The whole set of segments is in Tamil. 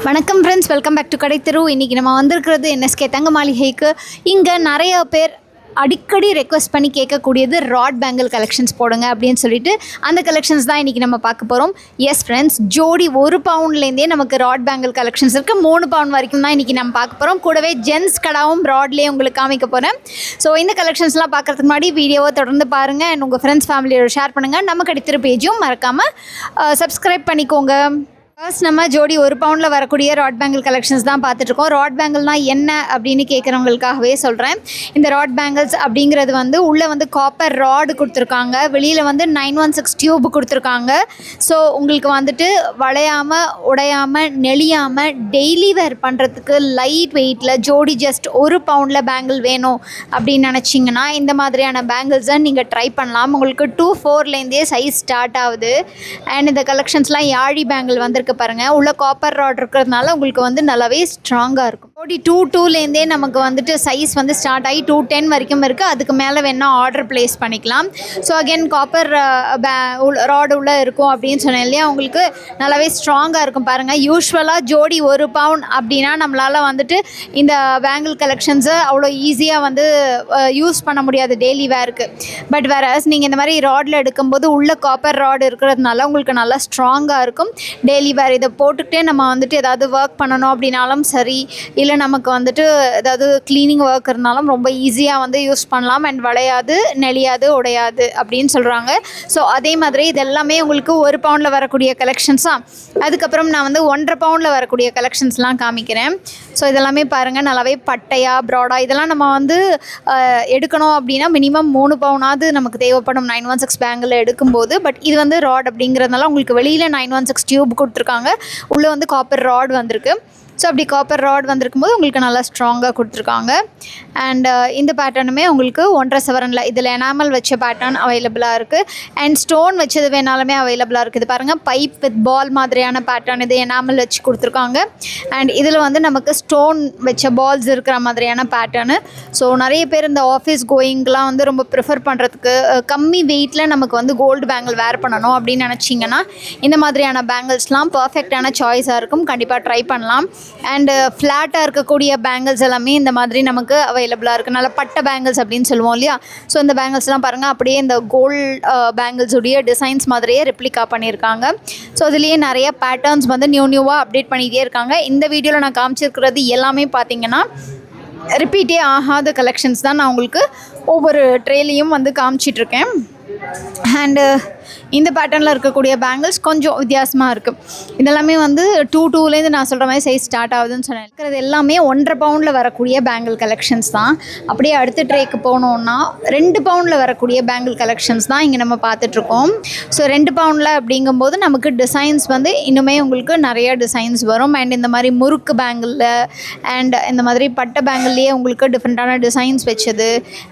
வணக்கம் ஃப்ரெண்ட்ஸ், வெல்கம் பேக் டு கடை தெரு. இன்றைக்கி நம்ம வந்திருக்கிறது என்எஸ்கே தங்க மாளிகைக்கு. இங்கே நிறைய பேர் அடிக்கடி ரெக்வஸ்ட் பண்ணி கேட்கக்கூடியது ராட் பேங்கிள் கலெக்ஷன்ஸ் போடுங்க அப்படின்னு சொல்லிட்டு அந்த கலெக்ஷன்ஸ் தான் இன்றைக்கி நம்ம பார்க்க போகிறோம். எஸ் ஃப்ரெண்ட்ஸ், ஜோடி 1 பவுண்ட்லேருந்தே நமக்கு ராட் பேங்கிள் கலெக்ஷன்ஸ் இருக்குது. 3 பவுண்ட் வரைக்கும் தான் இன்றைக்கி நம்ம பார்க்க போகிறோம். கூடவே ஜென்ஸ் கடாவும் ராட்லேயே உங்களுக்கு காமிக்க போகிறேன். ஸோ இந்த கலெக்ஷன்ஸ்லாம் பார்க்குறதுக்கு முன்னாடி வீடியோவை தொடர்ந்து பாருங்கள் அண்ட் உங்கள் ஃப்ரெண்ட்ஸ் ஃபேமிலியோட ஷேர் பண்ணுங்கள். நம்ம கடை தெரு பேஜும் மறக்காமல் சப்ஸ்கிரைப் பண்ணிக்கோங்க. ஃபர்ஸ்ட் நம்ம ஜோடி 1 பவுண்டில் வரக்கூடிய ராட் பேங்கிள் கலெக்ஷன்ஸ் தான் பார்த்துட்ருக்கோம். ராட் பேங்கிள்னால் என்ன அப்படின்னு கேட்குறவங்களுக்காகவே சொல்கிறேன். இந்த ராட் பேங்கிள்ஸ் அப்படிங்கிறது உள்ளே காப்பர் ராடு கொடுத்துருக்காங்க, வெளியில் 916 டியூப் கொடுத்துருக்காங்க. ஸோ உங்களுக்கு வளையாமல் உடையாமல் நெளியாமல் டெய்லி வேர் பண்ணுறதுக்கு லைட் வெயிட்டில் ஜோடி ஜஸ்ட் 1 பவுண்டில் பேங்கிள் வேணும் அப்படின்னு நினச்சிங்கன்னா இந்த மாதிரியான பேங்கிள்ஸை நீங்கள் ட்ரை பண்ணலாம். உங்களுக்கு 2-4லேருந்தே சைஸ் ஸ்டார்ட் ஆகுது. அண்ட் இந்த கலெக்ஷன்ஸ்லாம் யாழி பேங்கிள் பாருங்க, உள்ள காப்பர் ராட் இருக்கிறதுனால உங்களுக்கு நல்லாவே ஸ்ட்ராங்காக இருக்கும். ஜோடி 2-2லேருந்தே நமக்கு சைஸ் ஸ்டார்ட் ஆகி 210 வரைக்கும் இருக்குது. அதுக்கு மேலே வேணால் ஆர்டர் பிளேஸ் பண்ணிக்கலாம். ஸோ அகெயின் காப்பர் ராடு உள்ளே இருக்கும் அப்படின்னு சொன்னேன் இல்லையா, உங்களுக்கு நல்லாவே ஸ்ட்ராங்காக இருக்கும். பாருங்கள், யூஸ்வலாக ஜோடி 1 பவுண்ட் அப்படின்னா நம்மளால் இந்த பேங்கிள் கலெக்ஷன்ஸை அவ்வளோ ஈஸியாக யூஸ் பண்ண முடியாது டெய்லி வேருக்கு. பட் வேறஸ் நீங்கள் இந்த மாதிரி ராடில் எடுக்கும்போது உள்ள காப்பர் ராடு இருக்கிறதுனால உங்களுக்கு நல்லா ஸ்ட்ராங்காக இருக்கும். டெய்லி வேறு இதை போட்டுக்கிட்டே நம்ம ஏதாவது ஒர்க் பண்ணணும் அப்படின்னாலும் சரி, இல்லை நமக்கு ஏதாவது க்ளீனிங் ஒர்க் இருந்தாலும் ரொம்ப ஈஸியாக யூஸ் பண்ணலாம். அண்ட் வளையாது நெளியாது உடையாது அப்படின்னு சொல்கிறாங்க. ஸோ அதே மாதிரி இது எல்லாமே உங்களுக்கு 1 பவுண்டில் வரக்கூடிய கலெக்ஷன்ஸாக. அதுக்கப்புறம் நான் 1.5 பவுண்டில் வரக்கூடிய கலெக்ஷன்ஸ்லாம் காமிக்கிறேன். ஸோ இதெல்லாமே பாருங்கள், நல்லாவே பட்டையா ப்ராடா இதெல்லாம் நம்ம எடுக்கணும் அப்படின்னா மினிமம் 3 பவுனாவது நமக்கு தேவைப்படும் 916 பேங்கில் எடுக்கும்போது. பட் இது ராட் அப்படிங்கிறதுனால உங்களுக்கு வெளியில் 916 டியூப் கொடுத்துருக்காங்க, உள்ளே காப்பர் ராட் வந்திருக்கு. ஸோ அப்படி காப்பர் ராட் வந்திருக்கும்போது உங்களுக்கு நல்லா ஸ்ட்ராங்காக கொடுத்துருக்காங்க. அண்ட் இந்த பேட்டர்னுமே உங்களுக்கு 1.5 சவரனில் இதில் எனாமல் வச்ச பேட்டர்ன் அவைலபிளாக இருக்குது. அண்ட் ஸ்டோன் வச்சது வேணாலுமே அவைலபிளாக இருக்குது. பாருங்கள், பைப் வித் பால் மாதிரியான பேட்டர்ன் இது எனாமல் வச்சு கொடுத்துருக்காங்க. அண்ட் இதில் நமக்கு ஸ்டோன் வச்ச பால்ஸ் இருக்கிற மாதிரியான பேட்டர்னு. ஸோ நிறைய பேர் இந்த ஆஃபீஸ் கோயிங்லாம் ரொம்ப ப்ரிஃபர் பண்ணுறதுக்கு கம்மி வெயிட்டில் நமக்கு கோல்டு பேங்கிள் வேர் பண்ணணும் அப்படின்னு நினச்சிங்கன்னா இந்த மாதிரியான பேங்கிள்ஸ்லாம் பர்ஃபெக்டான சாய்ஸாக இருக்கும். கண்டிப்பாக ட்ரை பண்ணலாம். அண்டு ஃப்ளாட்டாக இருக்கக்கூடிய பேங்கிள்ஸ் எல்லாமே இந்த மாதிரி நமக்கு அவைலபிளாக இருக்குது. நல்ல பட்டை பேங்கிள்ஸ் அப்படின்னு சொல்லுவோம் இல்லையா. ஸோ இந்த பேங்கிள்ஸ்லாம் பாருங்கள், அப்படியே இந்த கோல்டு பேங்கிள்ஸுடைய டிசைன்ஸ் மாதிரியே ரெப்ளிகா பண்ணியிருக்காங்க. ஸோ அதுலேயே நிறைய பேட்டர்ன்ஸ் நியூவாக அப்டேட் பண்ணிகிட்டே இருக்காங்க. இந்த வீடியோவில் நான் காமிச்சிருக்கிறது எல்லாமே பார்த்திங்கன்னா ரிப்பீட்டே ஆகாத கலெக்ஷன்ஸ் தான். நான் உங்களுக்கு ஒவ்வொரு ட்ரேலையும் காமிச்சிட்ருக்கேன். அண்டு இந்த பேட்டர்னில் இருக்கக்கூடிய பேங்கிள்ஸ் கொஞ்சம் வித்தியாசமாக இருக்குது. இதெல்லாமே 2-2லேருந்து நான் சொல்கிற மாதிரி சைஸ் ஸ்டார்ட் ஆகுதுன்னு சொன்னேன். இருக்கிறது எல்லாமே 1.5 பவுண்டில் வரக்கூடிய பேங்கிள் கலெக்ஷன்ஸ் தான். அப்படியே அடுத்த ட்ரேக்கு போனோன்னா 2 பவுண்டில் வரக்கூடிய பேங்கிள் கலெக்ஷன்ஸ் தான் இங்கே நம்ம பார்த்துட்ருக்கோம். ஸோ 2 பவுண்டில் அப்படிங்கும்போது நமக்கு டிசைன்ஸ் இன்னுமே உங்களுக்கு நிறைய டிசைன்ஸ் வரும். அண்ட் இந்த மாதிரி முறுக்கு பேங்கிளில் அண்ட் இந்த மாதிரி பட்டை பேங்கிள்லேயே உங்களுக்கு டிஃப்ரெண்ட்டான டிசைன்ஸ் வச்சது.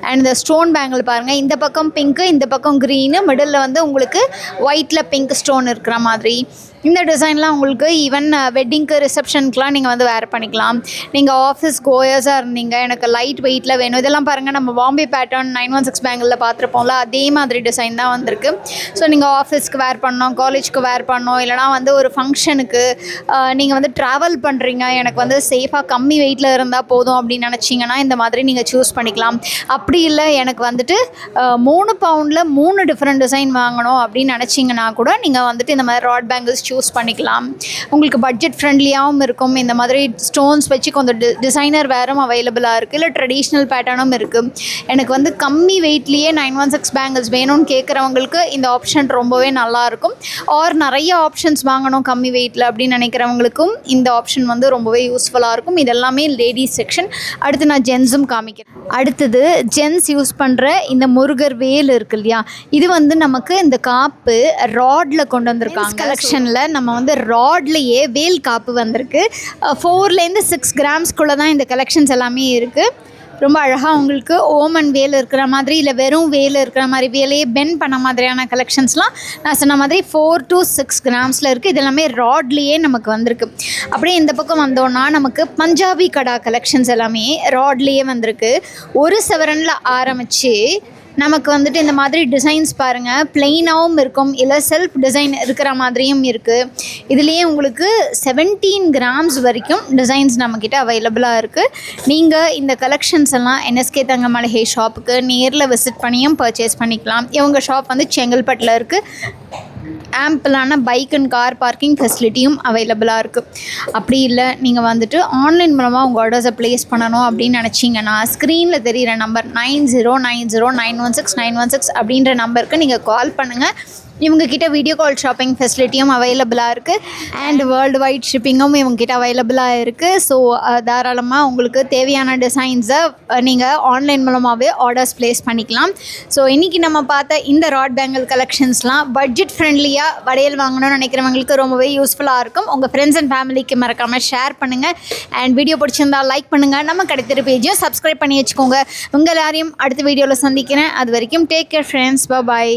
அண்ட் இந்த ஸ்டோன் பேங்கிள் பாருங்கள், இந்த பக்கம் பிங்க்கு, இந்த பக்கம் க்ரீனு, மிடில் உங்களுக்கு ஒயிட்டில் பிங்க் ஸ்டோன் இருக்கிற மாதிரி. இந்த டிசைன்லாம் உங்களுக்கு ஈவன் வெட்டிங்க்கு ரிசப்ஷனுக்குலாம் நீங்கள் வேர் பண்ணிக்கலாம். நீங்கள் ஆஃபீஸ் கோயர்ஸாக இருந்தீங்க, எனக்கு லைட் வெயிட்டில் வேணும், இதெல்லாம் பாருங்கள் நம்ம பாம்பே பேட்டர்ன் 916 பேங்கிளில் பார்த்துருப்போம்ல, அதே மாதிரி டிசைன் தான் வந்திருக்கு. ஸோ நீங்கள் ஆஃபீஸ்க்கு வேர் பண்ணோம், காலேஜ்க்கு வேர் பண்ணோம், இல்லைனா ஒரு ஃபங்க்ஷனுக்கு நீங்கள் ட்ராவல் பண்ணுறீங்க, எனக்கு சேஃபாக கம்மி வெயிட்டில் இருந்தால் போதும் அப்படின்னு நினச்சிங்கன்னா இந்த மாதிரி நீங்கள் சூஸ் பண்ணிக்கலாம். அப்படி இல்லை எனக்கு 3 பவுண்டில் 3 டிஃப்ரெண்ட் டிசைன் வாங்கணும் அப்படின்னு நினச்சிங்கன்னா கூட நீங்கள் இந்த மாதிரி ராட் பேங்கிள்ஸ் சூஸ் பண்ணிக்கலாம். உங்களுக்கு பட்ஜெட் ஃப்ரெண்ட்லியாகவும் இருக்கும். இந்த மாதிரி ஸ்டோன்ஸ் வச்சு கொஞ்சம் டிசைனர் வேறும் அவைலபிளாக இருக்குது, இல்லை ட்ரெடிஷ்னல் பேட்டர்னும் இருக்குது. எனக்கு கம்மி வெயிட்லேயே 916 பேங்கிள்ஸ் வேணும்னு கேட்குறவங்களுக்கு இந்த ஆப்ஷன் ரொம்பவே நல்லாயிருக்கும். ஆர் நிறைய ஆப்ஷன்ஸ் வாங்கணும் கம்மி வெயிட்டில் அப்படின்னு நினைக்கிறவங்களுக்கும் இந்த ஆப்ஷன் ரொம்பவே யூஸ்ஃபுல்லாக இருக்கும். இதெல்லாமே லேடிஸ் செக்ஷன். அடுத்து நான் ஜென்ஸும் காமிக்கிறேன். அடுத்தது ஜென்ஸ் யூஸ் பண்ணுற இந்த முருகர் வேல் இருக்கு இல்லையா, இது நமக்கு இந்த காப்பு ராடில் கொண்டு வந்திருக்காங்க. கலெக்ஷனில் நம்ம ராட்லேயே வேல் காப்பு வந்திருக்கு. 4லேருந்து 6 கிராம்ஸ்குள்ளே தான் இந்த கலெக்ஷன்ஸ் எல்லாமே இருக்குது. ரொம்ப அழகாக உங்களுக்கு ஓமன் வேல் இருக்கிற மாதிரி, இல்லை வெறும் வேல் இருக்கிற மாதிரி, வேலையே பெண்ட் பண்ண மாதிரியான கலெக்ஷன்ஸ்லாம் நான் சொன்ன மாதிரி 4 to 6 கிராம்ஸில் இருக்குது. இது எல்லாமே ராட்லேயே நமக்கு வந்திருக்கு. அப்படியே இந்த பக்கம் வந்தோன்னா நமக்கு பஞ்சாபி கடா கலெக்ஷன்ஸ் எல்லாமே ராட்லேயே வந்திருக்கு. 1 சவரனில் ஆரம்பித்து நமக்கு வந்துட்டு இந்த மாதிரி டிசைன்ஸ் பாருங்கள், ப்ளெயினாகவும் இருக்கும், இல்லை செல்ஃப் டிசைன் இருக்கிற மாதிரியும் இருக்குது. இதுலேயே உங்களுக்கு 17 கிராம்ஸ் வரைக்கும் டிசைன்ஸ் நம்மக்கிட்ட அவைலபிளாக இருக்குது. நீங்கள் இந்த கலெக்ஷன்ஸ் எல்லாம் என்எஸ்கே தங்க மாளிகை ஷாப்புக்கு நேரில் விசிட் பண்ணியும் பர்ச்சேஸ் பண்ணிக்கலாம். இவங்க ஷாப் வந்து செங்கல்பட்டில் இருக்குது. ஆம்பிளான பைக் அண்ட் கார் பார்க்கிங் ஃபெசிலிட்டியும் அவைலபிளாக இருக்குது. அப்படி இல்லை நீங்கள் வந்துட்டு ஆன்லைன் மூலமாக உங்கள் ஆர்டர்ஸை ப்ளேஸ் பண்ணணும் அப்படின்னு நினச்சிங்கன்னா ஸ்க்ரீனில் தெரிகிற நம்பர் 9090916916 அப்படின்ற நம்பருக்கு நீங்கள் கால் பண்ணுங்கள். இவங்கக்கிட்ட வீடியோ கால் ஷாப்பிங் ஃபெசிலிட்டியும் அவைலபிளாக இருக்குது. அண்ட் வேர்ல்டு வைட் ஷிப்பிங்கும் இவங்ககிட்ட அவைலபிளாக இருக்குது. ஸோ தாராளமாக உங்களுக்கு தேவையான டிசைன்ஸை நீங்கள் ஆன்லைன் மூலமாகவே ஆர்டர்ஸ் ப்ளேஸ் பண்ணிக்கலாம். ஸோ இன்றைக்கி நம்ம பார்த்த இந்த ராட் பேங்கிள் கலெக்ஷன்ஸ்லாம் பட்ஜெட் ஃப்ரெண்ட்லியாக வளையல் வாங்கணும்னு நினைக்கிறவங்களுக்கு ரொம்பவே யூஸ்ஃபுல்லாக இருக்கும். உங்கள் ஃப்ரெண்ட்ஸ் அண்ட் ஃபேமிலிக்கு மறக்காமல் ஷேர் பண்ணுங்கள். அண்ட் வீடியோ பிடிச்சிருந்தால் லைக் பண்ணுங்கள். நம்ம கிடைத்திரு பேஜையும் சப்ஸ்கிரைப் பண்ணி வச்சுக்கோங்க. உங்கள் எல்லாரையும் அடுத்த வீடியோவில் சந்திக்கிறேன். அது வரைக்கும் டேக் கேர் ஃப்ரெண்ட்ஸ். பாய்.